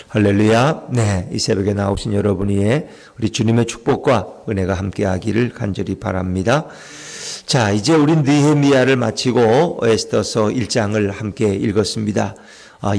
할렐루야. 네, 이 새벽에 나오신 여러분이 우리 주님의 축복과 은혜가 함께하기를 간절히 바랍니다. 자, 이제 우린 느헤미야를 마치고 에스더서 1장을 함께 읽었습니다.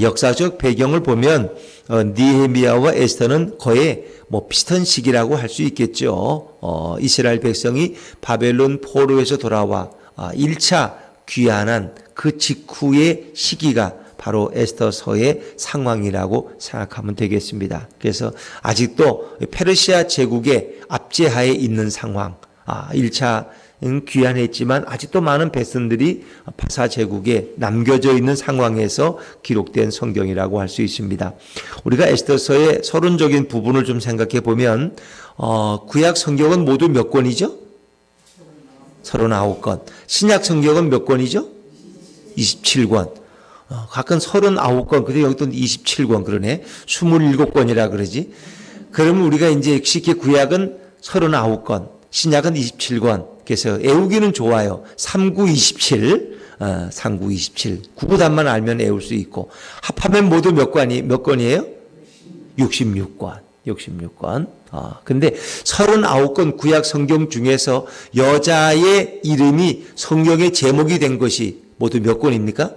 역사적 배경을 보면 느헤미야와 에스더는 거의 비슷한 시기라고 할 수 있겠죠. 이스라엘 백성이 바벨론 포로에서 돌아와 1차 귀환한 그 직후의 시기가 바로 에스더서의 상황이라고 생각하면 되겠습니다. 그래서 아직도 페르시아 제국의 압제하에 있는 상황, 1차 귀환했지만 아직도 많은 백성들이 바사 제국에 남겨져 있는 상황에서 기록된 성경이라고 할 수 있습니다. 우리가 에스더서의 서론적인 부분을 좀 생각해 보면 구약 성경은 모두 몇 권이죠? 39권. 신약 성경은 몇 권이죠? 27권. 각각 39권, 근데 여기 또 27권 그러네. 27권이라 그러지. 그러면 우리가 이제 쉽게 구약은 39권, 신약은 27권. 그래서 애우기는 좋아요. 3927, 3927. 구구단만 알면 애울 수 있고. 합하면 모두 몇 권이에요? 66권. 66권. 근데 39권 구약 성경 중에서 여자의 이름이 성경의 제목이 된 것이 모두 몇 권입니까?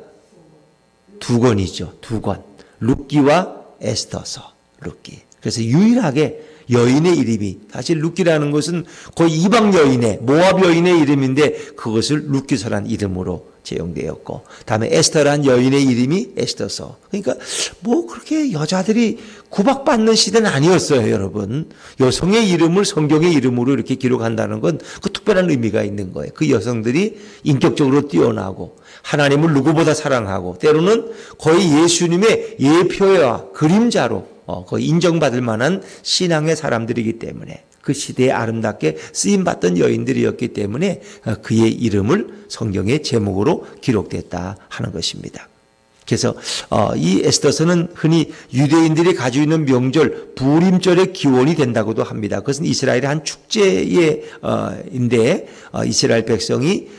2권이죠. 2권. 룻기와 에스더서. 룻기. 그래서 유일하게 여인의 이름이, 사실 룻기라는 것은 거의 이방 여인의, 모압 여인의 이름인데 그것을 룻기서란 이름으로 제용되었고, 다음에 에스더란 여인의 이름이 에스더서. 그러니까 그렇게 여자들이 구박받는 시대는 아니었어요, 여러분. 여성의 이름을 성경의 이름으로 이렇게 기록한다는 건 그 특별한 의미가 있는 거예요. 그 여성들이 인격적으로 뛰어나고 하나님을 누구보다 사랑하고 때로는 거의 예수님의 예표와 그림자로 거의 인정받을 만한 신앙의 사람들이기 때문에 그 시대에 아름답게 쓰임받던 여인들이었기 때문에 그의 이름을 성경의 제목으로 기록됐다 하는 것입니다. 그래서 이 에스더서는 흔히 유대인들이 가지고 있는 명절 부림절의 기원이 된다고도 합니다. 그것은 이스라엘의 한 축제인데 이스라엘 백성이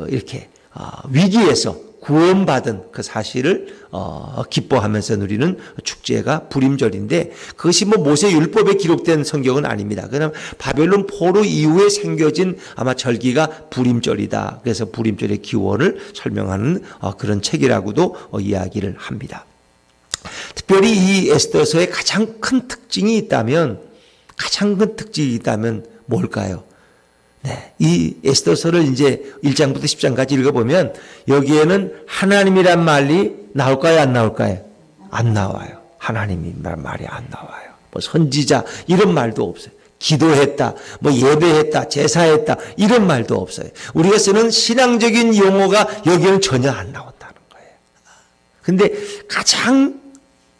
이렇게 위기에서 구원받은 그 사실을 기뻐하면서 누리는 축제가 부림절인데 그것이 모세 율법에 기록된 성경은 아닙니다. 그냥 바벨론 포로 이후에 생겨진 아마 절기가 부림절이다. 그래서 부림절의 기원을 설명하는 그런 책이라고도 이야기를 합니다. 특별히 이 에스더서의 가장 큰 특징이 있다면 뭘까요? 네, 이 에스더서를 이제 1장부터 10장까지 읽어보면 여기에는 하나님이란 말이 나올까요? 안 나올까요? 안 나와요. 하나님이란 말이 안 나와요. 선지자 이런 말도 없어요. 기도했다, 예배했다, 제사했다 이런 말도 없어요. 우리가 쓰는 신앙적인 용어가 여기에는 전혀 안 나온다는 거예요. 근데 가장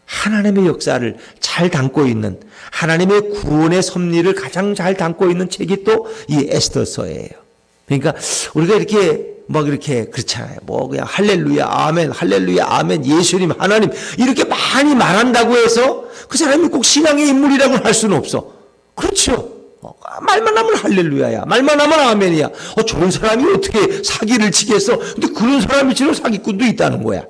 하나님의 역사를 잘 담고 있는 하나님의 구원의 섭리를 가장 잘 담고 있는 책이 또 이 에스더서예요. 그러니까 우리가 이렇게 그렇잖아요. 그냥 할렐루야 아멘, 할렐루야 아멘, 예수님 하나님 이렇게 많이 말한다고 해서 그 사람이 꼭 신앙의 인물이라고 할 수는 없어. 그렇죠. 말만 하면 할렐루야야, 말만 하면 아멘이야. 좋은 사람이 어떻게 사기를 치겠어? 근데 그런 사람이 지금 사기꾼도 있다는 거야.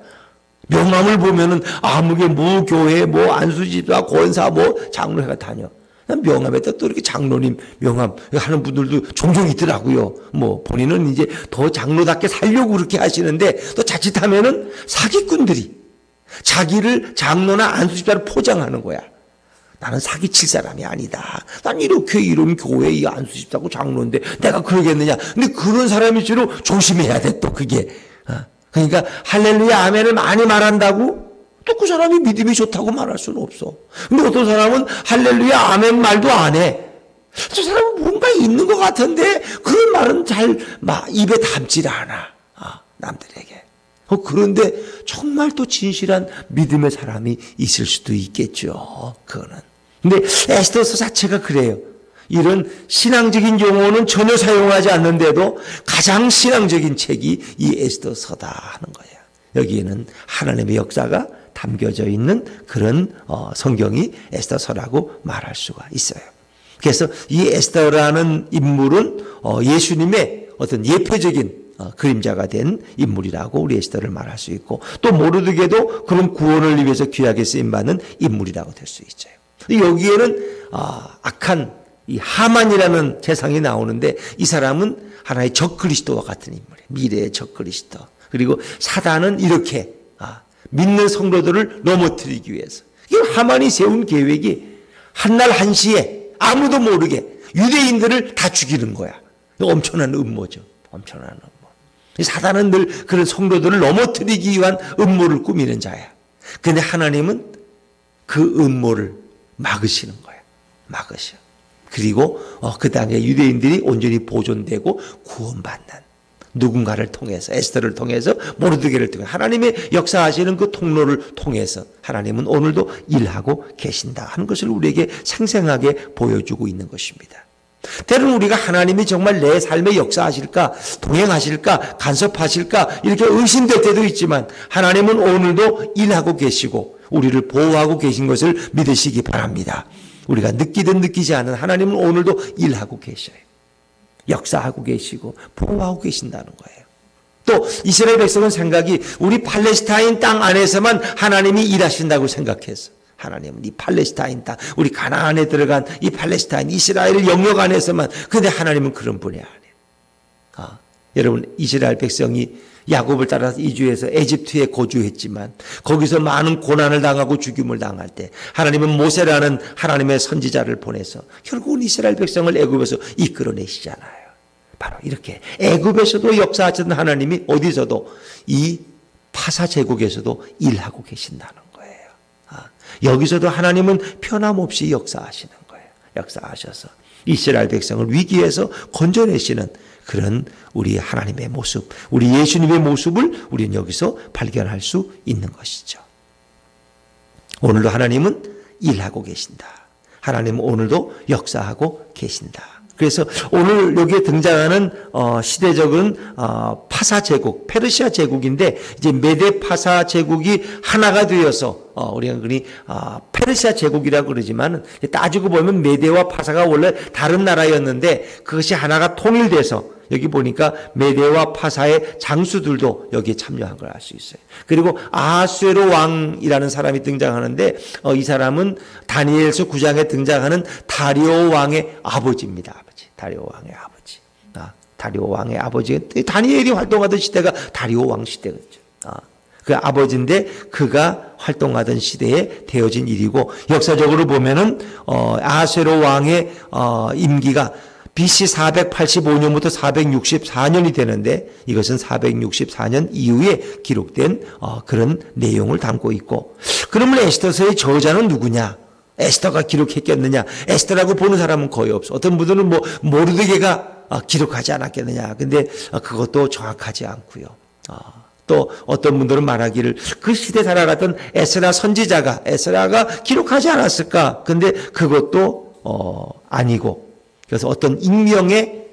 명함을 보면은 아무개 교회 안수집사 권사 장로회가 다녀. 명함에다 또 이렇게 장로님 명함 하는 분들도 종종 있더라고요. 본인은 이제 더 장로답게 살려고 그렇게 하시는데 또 자칫하면은 사기꾼들이 자기를 장로나 안수집사로 포장하는 거야. 나는 사기칠 사람이 아니다. 난 이렇게 이런 교회 이 안수집사고 장로인데 내가 그러겠느냐. 근데 그런 사람일수록 조심해야 돼 또 그게. 그러니까 할렐루야 아멘을 많이 말한다고 또 그 사람이 믿음이 좋다고 말할 수는 없어. 근데 어떤 사람은 할렐루야 아멘 말도 안 해. 저 사람은 뭔가 있는 것 같은데 그런 말은 잘 입에 담질 않아. 남들에게. 그런데 정말 또 진실한 믿음의 사람이 있을 수도 있겠죠. 그거는. 근데 에스더서 자체가 그래요. 이런 신앙적인 용어는 전혀 사용하지 않는데도 가장 신앙적인 책이 이 에스더서다 하는 거예요. 여기에는 하나님의 역사가 담겨져 있는 그런 성경이 에스더서라고 말할 수가 있어요. 그래서 이 에스더라는 인물은 예수님의 어떤 예표적인 그림자가 된 인물이라고 우리 에스더를 말할 수 있고, 또 모르드게도 그런 구원을 위해서 귀하게 쓰임받는 인물이라고 될 수 있어요. 여기에는 악한 이 하만이라는 재상이 나오는데, 이 사람은 하나의 적 그리스도와 같은 인물이에요. 미래의 적 그리스도. 그리고 사단은 이렇게 믿는 성도들을 넘어뜨리기 위해서, 이 하만이 세운 계획이 한날 한시에 아무도 모르게 유대인들을 다 죽이는 거야. 엄청난 음모죠. 엄청난 음모. 사단은 늘 그런 성도들을 넘어뜨리기 위한 음모를 꾸미는 자야. 그런데 하나님은 그 음모를 막으시는 거야. 막으셔. 그리고 그 당에 유대인들이 온전히 보존되고 구원받는 누군가를 통해서, 에스더를 통해서, 모르드게를 통해서, 하나님의 역사하시는 그 통로를 통해서 하나님은 오늘도 일하고 계신다 하는 것을 우리에게 생생하게 보여주고 있는 것입니다. 때로는 우리가 하나님이 정말 내 삶에 역사하실까, 동행하실까, 간섭하실까 이렇게 의심될 때도 있지만, 하나님은 오늘도 일하고 계시고 우리를 보호하고 계신 것을 믿으시기 바랍니다. 우리가 느끼든 느끼지 않은 하나님은 오늘도 일하고 계셔요. 역사하고 계시고 보호하고 계신다는 거예요. 또 이스라엘 백성은 생각이 우리 팔레스타인 땅 안에서만 하나님이 일하신다고 생각해서, 하나님은 이 팔레스타인 땅, 우리 가나안에 들어간 이 팔레스타인 이스라엘 영역 안에서만, 근데 하나님은 그런 분이 아니에요. 여러분, 이스라엘 백성이 야곱을 따라서 이주해서 에집트에 거주했지만 거기서 많은 고난을 당하고 죽임을 당할 때 하나님은 모세라는 하나님의 선지자를 보내서 결국은 이스라엘 백성을 애굽에서 이끌어내시잖아요. 바로 이렇게 애굽에서도 역사하셨던 하나님이 어디서도 이 파사 제국에서도 일하고 계신다는 거예요. 여기서도 하나님은 변함없이 역사하시는 거예요. 역사하셔서 이스라엘 백성을 위기에서 건져내시는 그런 우리 하나님의 모습, 우리 예수님의 모습을 우리는 여기서 발견할 수 있는 것이죠. 오늘도 하나님은 일하고 계신다. 하나님은 오늘도 역사하고 계신다. 그래서 오늘 여기에 등장하는 시대적인 파사 제국, 페르시아 제국인데, 이제 메데 파사 제국이 하나가 되어서 우리가 그니 페르시아 제국이라고 그러지만, 따지고 보면 메데와 파사가 원래 다른 나라였는데 그것이 하나가 통일돼서, 여기 보니까 메데와 파사의 장수들도 여기에 참여한 걸 알 수 있어요. 그리고 아하수에로 왕이라는 사람이 등장하는데, 이 사람은 다니엘서 9장에 등장하는 다리오 왕의 아버지입니다. 아버지. 다리오 왕의 아버지. 다리오 왕의 아버지. 다니엘이 활동하던 시대가 다리오 왕 시대였죠. 그 아버지인데 그가 활동하던 시대에 되어진 일이고, 역사적으로 보면은 아하수에로 왕의 임기가 BC 485년부터 464년이 되는데, 이것은 464년 이후에 기록된 그런 내용을 담고 있고, 그러면 에스더서의 저자는 누구냐? 에스더가 기록했겠느냐? 에스더라고 보는 사람은 거의 없어. 어떤 분들은 모르드게가 기록하지 않았겠느냐? 근데 그것도 정확하지 않고요. 또 어떤 분들은 말하기를 그 시대 살아갔던 에스라 선지자가, 에스라가 기록하지 않았을까? 근데 그것도 아니고, 그래서 어떤 익명의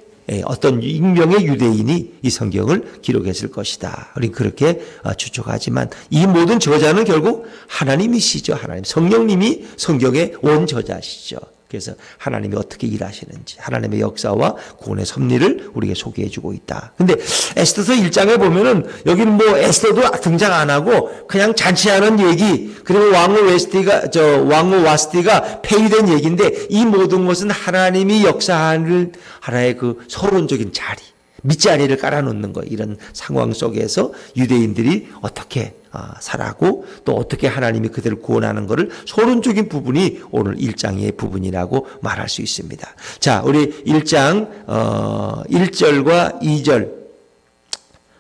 유대인이 이 성경을 기록했을 것이다. 우리는 그렇게 추측하지만, 이 모든 저자는 결국 하나님이시죠. 하나님, 성령님이 성경의 원저자시죠. 그래서 하나님이 어떻게 일하시는지, 하나님의 역사와 구원의 섭리를 우리에게 소개해주고 있다. 근데 에스더서 1장에 보면은 여기는 에스더도 등장 안 하고 그냥 잔치하는 얘기, 그리고 왕후 와스티가 폐위된 얘기인데, 이 모든 것은 하나님이 역사하는 하나의 그 서론적인 자리, 밑자리를 깔아놓는 거, 이런 상황 속에서 유대인들이 어떻게 살아고 또 어떻게 하나님이 그들을 구원하는 것을 서론적인 부분이 오늘 1장의 부분이라고 말할 수 있습니다. 자, 우리 1장 1절과 2절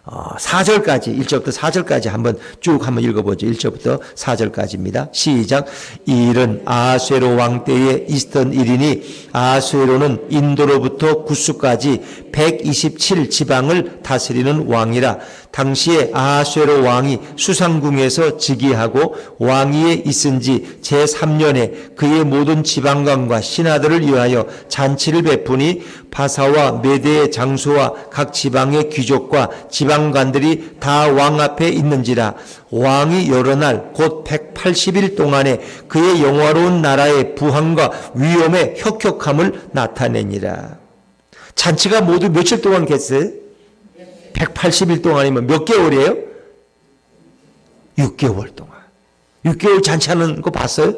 4절까지, 1절부터 4절까지 한번 읽어보죠. 1절부터 4절까지입니다. 시작. 이 일은 아하수에로 왕 때에 있었던 일이니, 아하수에로는 인도로부터 구스까지 127 지방을 다스리는 왕이라. 당시에 아하수에로 왕이 수상궁에서 즉위하고 왕위에 있은 지 제3년에 그의 모든 지방관과 신하들을 위하여 잔치를 베푸니, 바사와 메대의 장수와 각 지방의 귀족과 지방관들이 다 왕 앞에 있는지라. 왕이 여러 날 곧 180일 동안에 그의 영화로운 나라의 부함과 위엄의 혁혁함을 나타내니라. 잔치가 모두 며칠 동안 겠어요? 180일 동안이면 몇 개월이에요? 6개월 동안. 6개월 잔치하는 거 봤어요?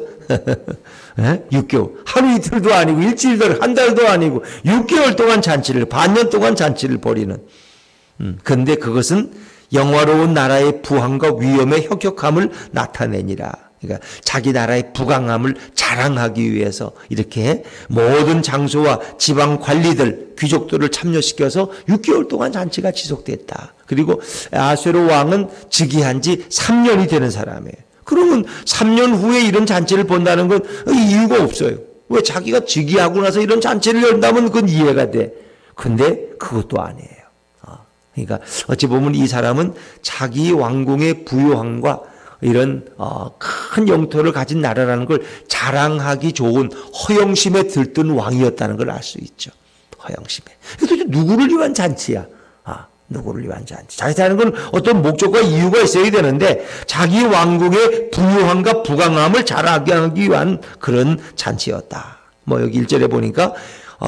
6개월. 하루 이틀도 아니고 일주일도 한 달도 아니고 6개월 동안 잔치를, 반년 동안 잔치를 벌이는. 그런데 그것은 영화로운 나라의 부함과 위엄의 혁혁함을 나타내니라. 그러니까 자기 나라의 부강함을 자랑하기 위해서 이렇게 모든 장소와 지방 관리들, 귀족들을 참여시켜서 6개월 동안 잔치가 지속됐다. 그리고 아수에로 왕은 즉위한 지 3년이 되는 사람이에요. 그러면 3년 후에 이런 잔치를 본다는 건 이유가 없어요. 왜 자기가 즉위하고 나서 이런 잔치를 열다면 그건 이해가 돼. 근데 그것도 아니에요. 그러니까 어찌 보면 이 사람은 자기 왕궁의 부요함과 이런 큰 영토를 가진 나라라는 걸 자랑하기 좋은 허영심에 들뜬 왕이었다는 걸 알 수 있죠. 허영심에. 도대체 누구를 위한 잔치야? 누구를 위한 잔치? 잔치하는 건 어떤 목적과 이유가 있어야 되는데 자기 왕궁의 부요함과 부강함을 자랑하기 위한 그런 잔치였다. 여기 1절에 보니까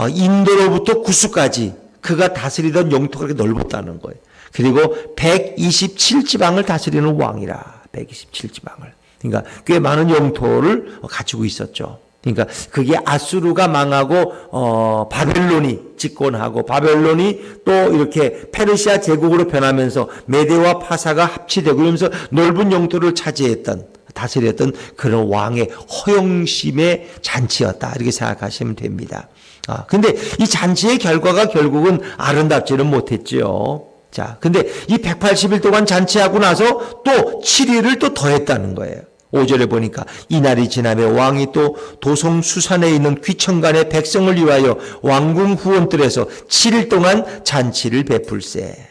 인도로부터 구스까지 그가 다스리던 영토가 그렇게 넓었다는 거예요. 그리고 127지방을 다스리는 왕이라. 127지방을. 그러니까 꽤 많은 영토를 가지고 있었죠. 그러니까 그게 아수르가 망하고 바벨론이 집권하고 바벨론이 또 이렇게 페르시아 제국으로 변하면서 메대와 파사가 합치되고 그러면서 넓은 영토를 차지했던 다스렸던 그런 왕의 허영심의 잔치였다. 이렇게 생각하시면 됩니다. 근데 이 잔치의 결과가 결국은 아름답지는 못했죠. 자, 근데 이 180일 동안 잔치하고 나서 또 7일을 또 더했다는 거예요. 5절에 보니까 이날이 지나며 왕이 또 도성 수산에 있는 귀천간의 백성을 위하여 왕궁 후원들에서 7일 동안 잔치를 베풀세.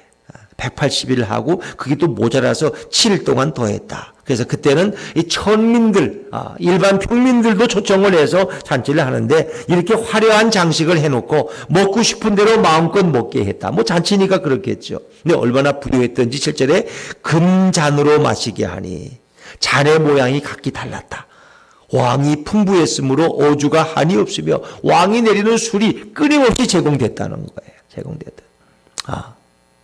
180일 하고 그게 또 모자라서 7일 동안 더했다. 그래서 그때는 이 천민들, 일반 평민들도 초청을 해서 잔치를 하는데 이렇게 화려한 장식을 해놓고 먹고 싶은 대로 마음껏 먹게 했다. 잔치니까 그렇겠죠. 근데 얼마나 부유했던지 7절에 금잔으로 마시게 하니 잔의 모양이 각기 달랐다. 왕이 풍부했으므로 어주가 한이 없으며 왕이 내리는 술이 끊임없이 제공됐다는 거예요. 제공됐다.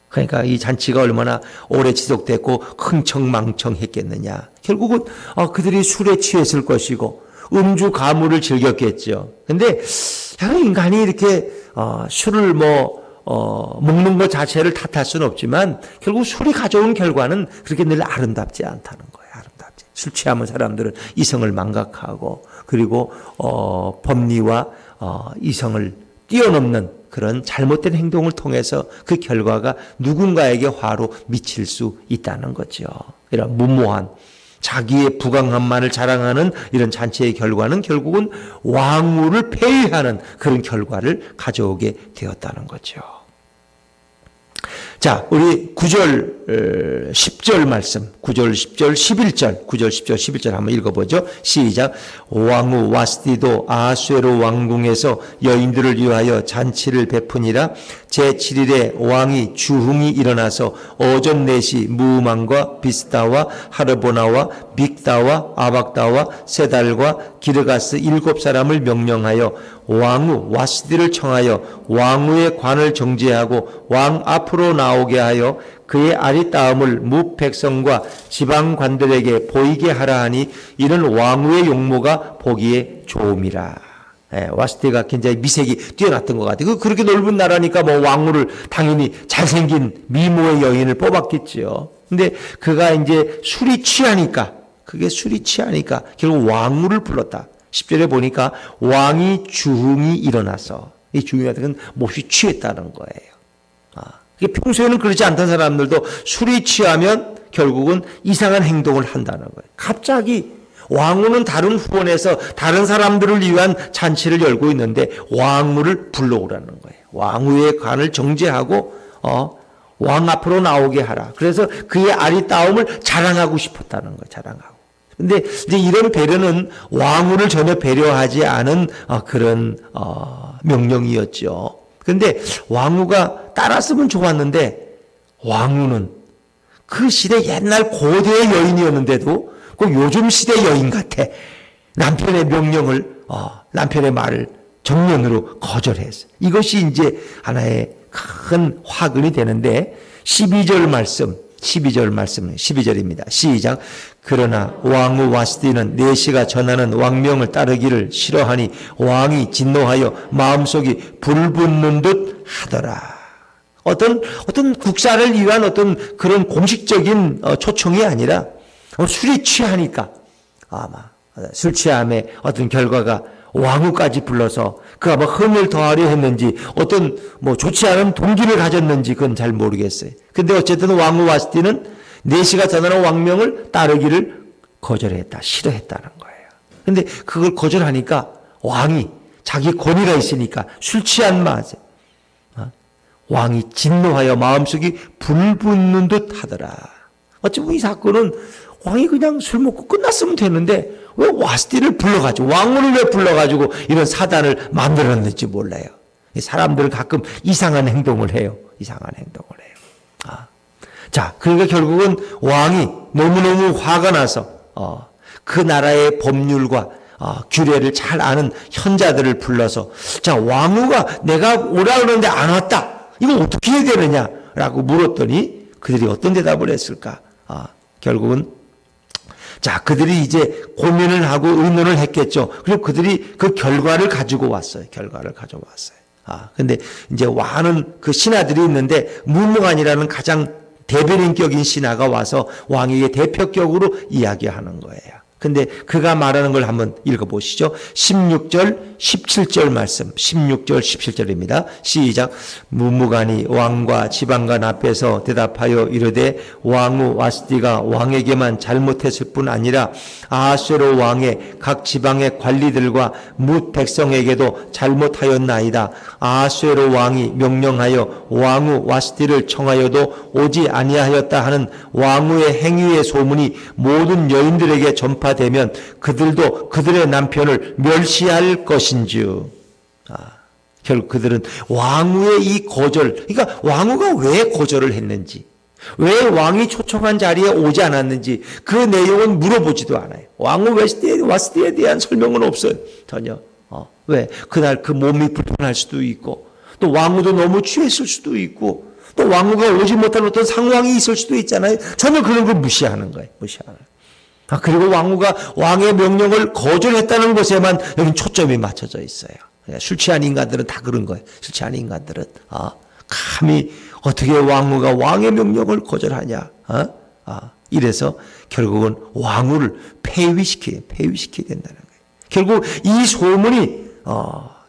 그러니까 이 잔치가 얼마나 오래 지속됐고 흥청망청했겠느냐. 결국은 그들이 술에 취했을 것이고 음주 가무를 즐겼겠죠. 근데 인간이 이렇게 술을 먹는 것 자체를 탓할 수는 없지만 결국 술이 가져온 결과는 그렇게 늘 아름답지 않다는 거예요. 술 취하면 사람들은 이성을 망각하고 그리고 법리와 이성을 뛰어넘는 그런 잘못된 행동을 통해서 그 결과가 누군가에게 화로 미칠 수 있다는 거죠. 이런 무모한 자기의 부강함만을 자랑하는 이런 잔치의 결과는 결국은 왕후를 폐위하는 그런 결과를 가져오게 되었다는 거죠. 자, 우리 9절, 10절 말씀, 9절, 10절, 11절, 9절, 10절, 11절 한번 읽어보죠. 시작. 왕후 와스디도 아수에로 왕궁에서 여인들을 위하여 잔치를 베푸니라. 제7일에 왕이 주흥이 일어나서 오전 4시 무만과 비스다와 하르보나와 빅다와 아박다와 세달과 기르가스 7사람을 명령하여 왕후 와스디를 청하여 왕후의 관을 정지하고 왕 앞으로 나오게 하여 그의 아리따움을 무 백성과 지방관들에게 보이게 하라 하니 이는 왕후의 용모가 보기에 좋음이라. 와스디가 굉장히 미색이 뛰어났던 것 같아요. 그렇게 넓은 나라니까 왕후를 당연히 잘생긴 미모의 여인을 뽑았겠지요. 근데 그가 이제 술이 취하니까 결국 왕후를 불렀다. 10절에 보니까 왕이 주흥이 일어나서 이 주흥이라는 건 몹시 취했다는 거예요. 이게 평소에는 그렇지 않던 사람들도 술이 취하면 결국은 이상한 행동을 한다는 거예요. 갑자기 왕후는 다른 후원에서 다른 사람들을 위한 잔치를 열고 있는데 왕후를 불러오라는 거예요. 왕후의 관을 정죄하고 왕 앞으로 나오게 하라. 그래서 그의 아리따움을 자랑하고 싶었다는 거예요. 자랑하고. 근데 이제 이런 배려는 왕후를 전혀 배려하지 않은 그런 명령이었죠. 그런데 왕후가 따랐으면 좋았는데 왕후는 그 시대 옛날 고대의 여인이었는데도 꼭 요즘 시대 여인 같아. 남편의 명령을 남편의 말을 정면으로 거절했어. 이것이 이제 하나의 큰 화근이 되는데 12절 말씀, 12절입니다. 시작. 그러나 왕후 와스디는 내시가 전하는 왕명을 따르기를 싫어하니 왕이 진노하여 마음속이 불붙는 듯 하더라. 어떤 국사를 위한 어떤 그런 공식적인 초청이 아니라 술이 취하니까 아마 술 취함의 어떤 결과가 왕후까지 불러서 그가 뭐 흥을 더하려 했는지 어떤 뭐 좋지 않은 동기를 가졌는지 그건 잘 모르겠어요. 근데 어쨌든 왕후 와스티는 내시가 전하는 왕명을 따르기를 거절했다, 싫어했다는 거예요. 근데 그걸 거절하니까 왕이 자기 권위가 있으니까 술 취한 맛에 왕이 진노하여 마음속이 불붙는 듯 하더라. 어쩌면 이 사건은 왕이 그냥 술 먹고 끝났으면 되는데 왜 와스티를 불러가지고 왕후를 왜 불러가지고 이런 사단을 만들었는지 몰라요. 사람들은 가끔 이상한 행동을 해요. 자, 그러니까 결국은 왕이 너무너무 화가 나서 그 나라의 법률과 규례를 잘 아는 현자들을 불러서 자, 왕후가 내가 오라 그러는데 안 왔다. 이거 어떻게 해야 되느냐라고 물었더니 그들이 어떤 대답을 했을까? 결국은 자, 그들이 이제 고민을 하고 의논을 했겠죠. 그리고 그들이 그 결과를 가지고 왔어요. 근데 이제 많은 그 신하들이 있는데 문무관이라는 가장 대변인격인 신하가 와서 왕에게 대표격으로 이야기하는 거예요. 근데 그가 말하는 걸 한번 읽어보시죠. 16절, 17절 말씀. 16절, 17절입니다. 시작. 문무관이 왕과 지방관 앞에서 대답하여 이르되 왕후 와스디가 왕에게만 잘못했을 뿐 아니라 아하수에로 왕의 각 지방의 관리들과 뭇 백성에게도 잘못하였나이다. 아하수에로 왕이 명령하여 왕후 와스디를 청하여도 오지 아니하였다 하는 왕후의 행위의 소문이 모든 여인들에게 전파되면 그들도 그들의 남편을 멸시할 것인즉. 결국 그들은 왕후의 이 거절, 그러니까 왕후가 왜 거절을 했는지, 왜 왕이 초청한 자리에 오지 않았는지 그 내용은 물어보지도 않아요. 왕후 와스디에 대한 설명은 없어요. 전혀. 왜? 그날 그 몸이 불편할 수도 있고 또 왕후도 너무 취했을 수도 있고 또 왕후가 오지 못한 어떤 상황이 있을 수도 있잖아요. 전혀 그런 걸 무시하는 거예요. 그리고 왕후가 왕의 명령을 거절했다는 것에만 여기 초점이 맞춰져 있어요. 술 취한 인간들은 다 그런 거예요. 술 취한 인간들은 감히 어떻게 왕후가 왕의 명령을 거절하냐. 이래서 결국은 왕후를 폐위시켜야 된다는 거예요. 결국 이 소문이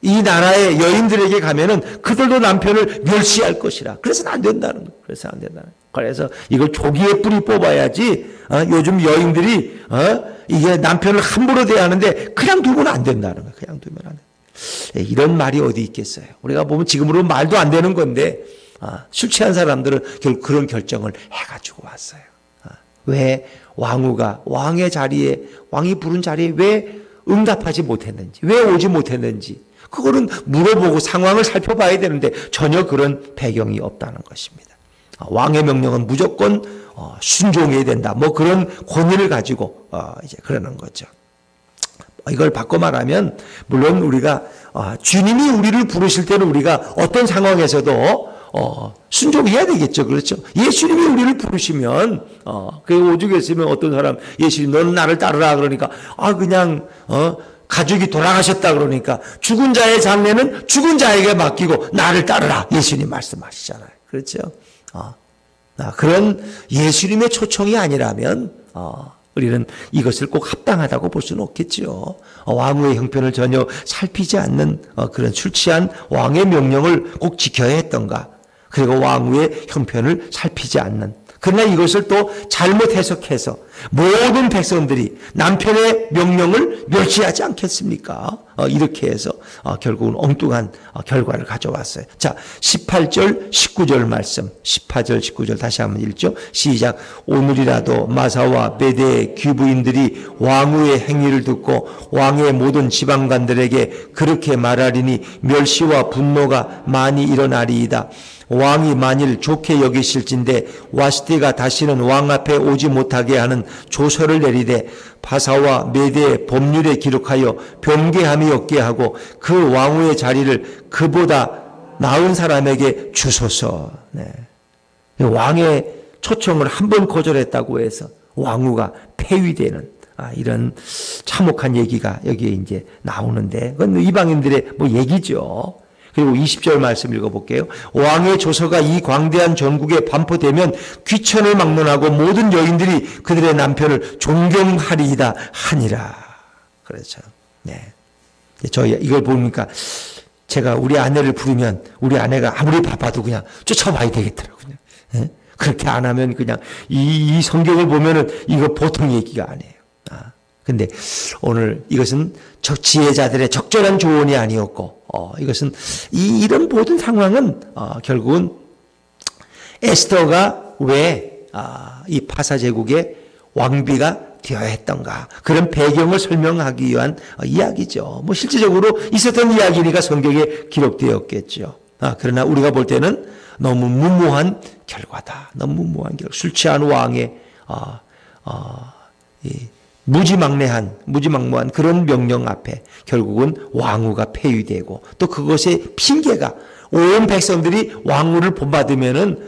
이 나라의 여인들에게 가면은 그들도 남편을 멸시할 것이라. 그래서는 안 된다는 거예요. 그래서 이걸 조기에 뿌리 뽑아야지. 요즘 여인들이 이게 남편을 함부로 대하는데 그냥 두면 안 된다는 거예요. 이런 말이 어디 있겠어요. 우리가 보면 지금으로 말도 안 되는 건데 술 취한 사람들은 결국 그런 결정을 해가지고 왔어요. 왜 왕후가 왕의 자리에, 왕이 부른 자리에 왜 응답하지 못했는지, 왜 오지 못했는지 그거는 물어보고 상황을 살펴봐야 되는데 전혀 그런 배경이 없다는 것입니다. 왕의 명령은 무조건 순종해야 된다. 뭐 그런 권위를 가지고 이제 그러는 거죠. 이걸 바꿔 말하면 물론 우리가 주님이 우리를 부르실 때는 우리가 어떤 상황에서도 순종해야 되겠죠. 그렇죠? 예수님이 우리를 부르시면 그 오죽에 있으면 어떤 사람 예수님 너는 나를 따르라 그러니까 그냥 가족이 돌아가셨다 그러니까 죽은 자의 장례는 죽은 자에게 맡기고 나를 따르라 예수님 말씀하시잖아요. 그렇죠? 그런 예수님의 초청이 아니라면 우리는 이것을 꼭 합당하다고 볼 수는 없겠죠. 왕후의 형편을 전혀 살피지 않는 그런 술 취한 왕의 명령을 꼭 지켜야 했던가. 그리고 왕후의 형편을 살피지 않는. 그러나 이것을 또 잘못 해석해서 모든 백성들이 남편의 명령을 멸시하지 않겠습니까? 이렇게 해서 결국은 엉뚱한 결과를 가져왔어요. 자, 18절, 19절 말씀. 18절, 19절 다시 한번 읽죠. 시작. 오늘이라도 마사와 메대의 귀부인들이 왕후의 행위를 듣고 왕의 모든 지방관들에게 그렇게 말하리니 멸시와 분노가 많이 일어나리이다. 왕이 만일 좋게 여기실진데 와스티가 다시는 왕 앞에 오지 못하게 하는 조서를 내리되 바사와 메대의 법률에 기록하여 변개함이 없게 하고 그 왕후의 자리를 그보다 나은 사람에게 주소서. 왕의 초청을 한 번 거절했다고 해서 왕후가 폐위되는 이런 참혹한 얘기가 여기에 이제 나오는데, 그건 이방인들의 뭐 얘기죠. 그리고 20절 말씀 읽어볼게요. 왕의 조서가 이 광대한 전국에 반포되면 귀천을 막론하고 모든 여인들이 그들의 남편을 존경하리이다 하니라. 그렇죠. 네. 저 이걸 보니까 제가 우리 아내를 부르면 우리 아내가 아무리 바빠도 그냥 쫓아와야 되겠더라고요. 네? 그렇게 안 하면 그냥 이 성경을 보면은 이거 보통 얘기가 아니에요. 근데 오늘 이것은 지혜자들의 적절한 조언이 아니었고, 이것은 이런 모든 상황은 결국은 에스더가 왜 이 파사 제국의 왕비가 되어야 했던가, 그런 배경을 설명하기 위한 이야기죠. 뭐 실질적으로 있었던 이야기니까 성경에 기록되었겠죠. 그러나 우리가 볼 때는 너무 무모한 결과다. 너무 무모한 결과. 술 취한 왕의 무지막무한 그런 명령 앞에 결국은 왕후가 폐위되고, 또 그것의 핑계가 온 백성들이 왕후를 본받으면은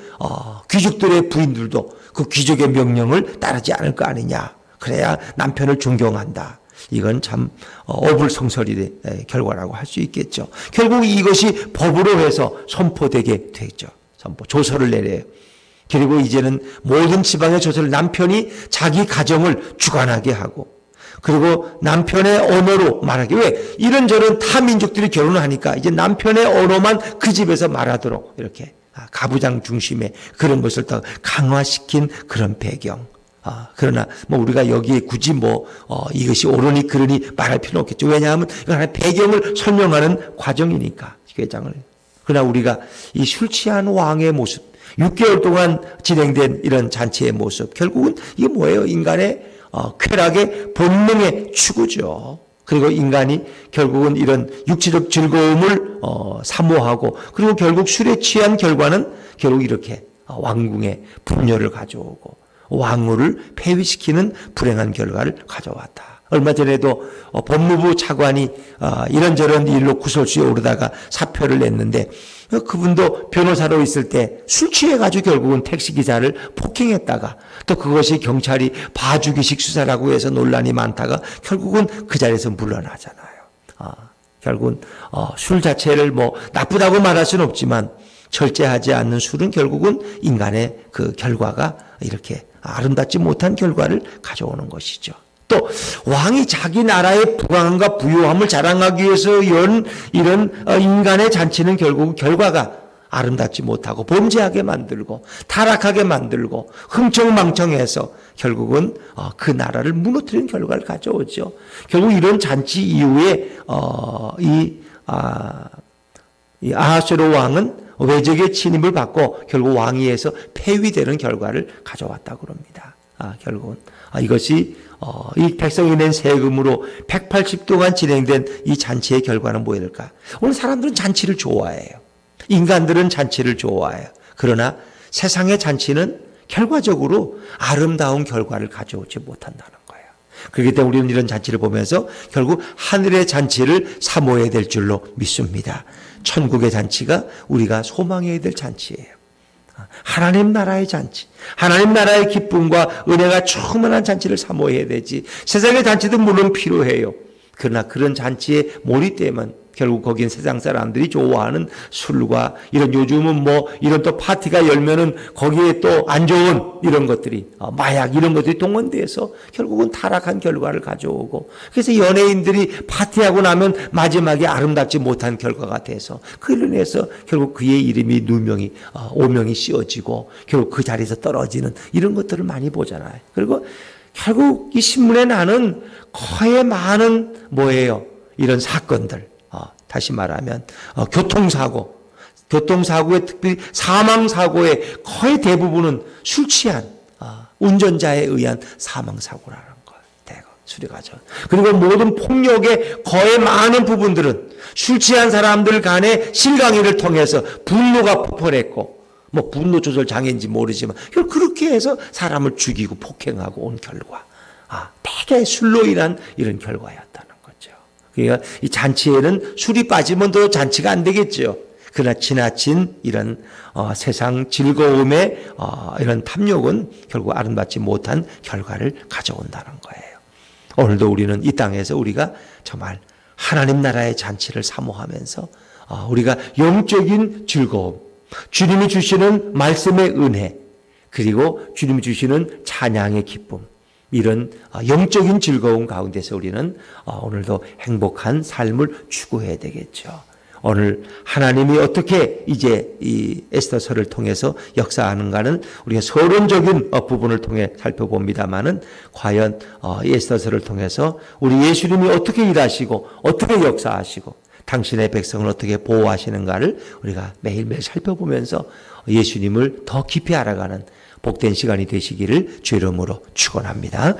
귀족들의 부인들도 그 귀족의 명령을 따르지 않을 거 아니냐. 그래야 남편을 존경한다. 이건 참 어불성설의 결과라고 할 수 있겠죠. 결국 이것이 법으로 해서 선포되게 되죠. 조서를 내려요. 그리고 이제는 모든 지방의 조서를 남편이 자기 가정을 주관하게 하고, 그리고 남편의 언어로 말하기, 왜 이런저런 타 민족들이 결혼을 하니까 이제 남편의 언어만 그 집에서 말하도록 이렇게 가부장 중심의 그런 것을 더 강화시킨 그런 배경. 그러나 뭐 우리가 여기에 굳이 이것이 옳으니 그러니 말할 필요는 없겠죠. 왜냐하면 이건 하나의 배경을 설명하는 과정이니까, 회장을. 그러나 우리가 이 술 취한 왕의 모습, 6개월 동안 진행된 이런 잔치의 모습, 결국은 이게 뭐예요? 인간의 쾌락의 본능의 추구죠. 그리고 인간이 결국은 이런 육체적 즐거움을 사모하고, 그리고 결국 술에 취한 결과는 결국 이렇게 왕궁에 분열을 가져오고 왕후를 폐위시키는 불행한 결과를 가져왔다. 얼마 전에도 법무부 차관이 이런저런 일로 구설수에 오르다가 사표를 냈는데, 그분도 변호사로 있을 때 술 취해가지고 결국은 택시기사를 폭행했다가, 또 그것이 경찰이 봐주기식 수사라고 해서 논란이 많다가 결국은 그 자리에서 물러나잖아요. 결국은 술 자체를 나쁘다고 말할 수는 없지만 절제하지 않는 술은 결국은 인간의 그 결과가 이렇게 아름답지 못한 결과를 가져오는 것이죠. 또 왕이 자기 나라의 부강함과 부요함을 자랑하기 위해서 이런 인간의 잔치는 결국 결과가 아름답지 못하고 범죄하게 만들고 타락하게 만들고 흥청망청해서 결국은 그 나라를 무너뜨리는 결과를 가져오죠. 결국 이런 잔치 이후에 이 아하수에로 왕은 외적의 침입을 받고 결국 왕위에서 폐위되는 결과를 가져왔다고 합니다. 결국은 이것이 이 백성이 낸 세금으로 180 동안 진행된 이 잔치의 결과는 뭐야 될까? 오늘 사람들은 잔치를 좋아해요. 인간들은 잔치를 좋아해요. 그러나 세상의 잔치는 결과적으로 아름다운 결과를 가져오지 못한다는 거예요. 그렇기 때문에 우리는 이런 잔치를 보면서 결국 하늘의 잔치를 사모해야 될 줄로 믿습니다. 천국의 잔치가 우리가 소망해야 될 잔치예요. 하나님 나라의 잔치, 하나님 나라의 기쁨과 은혜가 충만한 잔치를 사모해야 되지. 세상의 잔치도 물론 필요해요. 그러나 그런 잔치에 몰입되면 결국 거긴 세상 사람들이 좋아하는 술과 이런, 요즘은 이런 또 파티가 열면은 거기에 또 안 좋은 이런 것들이, 마약 이런 것들이 동원돼서 결국은 타락한 결과를 가져오고, 그래서 연예인들이 파티하고 나면 마지막에 아름답지 못한 결과가 돼서 그로 인해서 결국 그의 이름이 누명이, 오명이 씌워지고 결국 그 자리에서 떨어지는 이런 것들을 많이 보잖아요. 그리고 결국 이 신문에 나는 거의 많은 이런 사건들, 다시 말하면 교통사고의 특별히 사망사고의 거의 대부분은 술 취한 운전자에 의한 사망사고라는 거예요. 대거 술이 가져. 그리고 모든 폭력의 거의 많은 부분들은 술 취한 사람들 간의 실강의를 통해서 분노가 폭발했고, 분노 조절 장애인지 모르지만 그렇게 해서 사람을 죽이고 폭행하고 온 결과, 대개 술로 인한 이런 결과였다는 거죠. 그러니까 이 잔치에는 술이 빠지면 더 잔치가 안 되겠죠. 그러나 지나친 이런 세상 즐거움의 이런 탐욕은 결국 아름답지 못한 결과를 가져온다는 거예요. 오늘도 우리는 이 땅에서 우리가 정말 하나님 나라의 잔치를 사모하면서 우리가 영적인 즐거움, 주님이 주시는 말씀의 은혜, 그리고 주님이 주시는 찬양의 기쁨, 이런 영적인 즐거움 가운데서 우리는 오늘도 행복한 삶을 추구해야 되겠죠. 오늘 하나님이 어떻게 이제 이 에스더서를 통해서 역사하는가는 우리가 서론적인 부분을 통해 살펴봅니다마는 과연 이 에스더서를 통해서 우리 예수님이 어떻게 일하시고 어떻게 역사하시고 당신의 백성을 어떻게 보호하시는가를 우리가 매일매일 살펴보면서 예수님을 더 깊이 알아가는 복된 시간이 되시기를 주의 이름으로 축원합니다.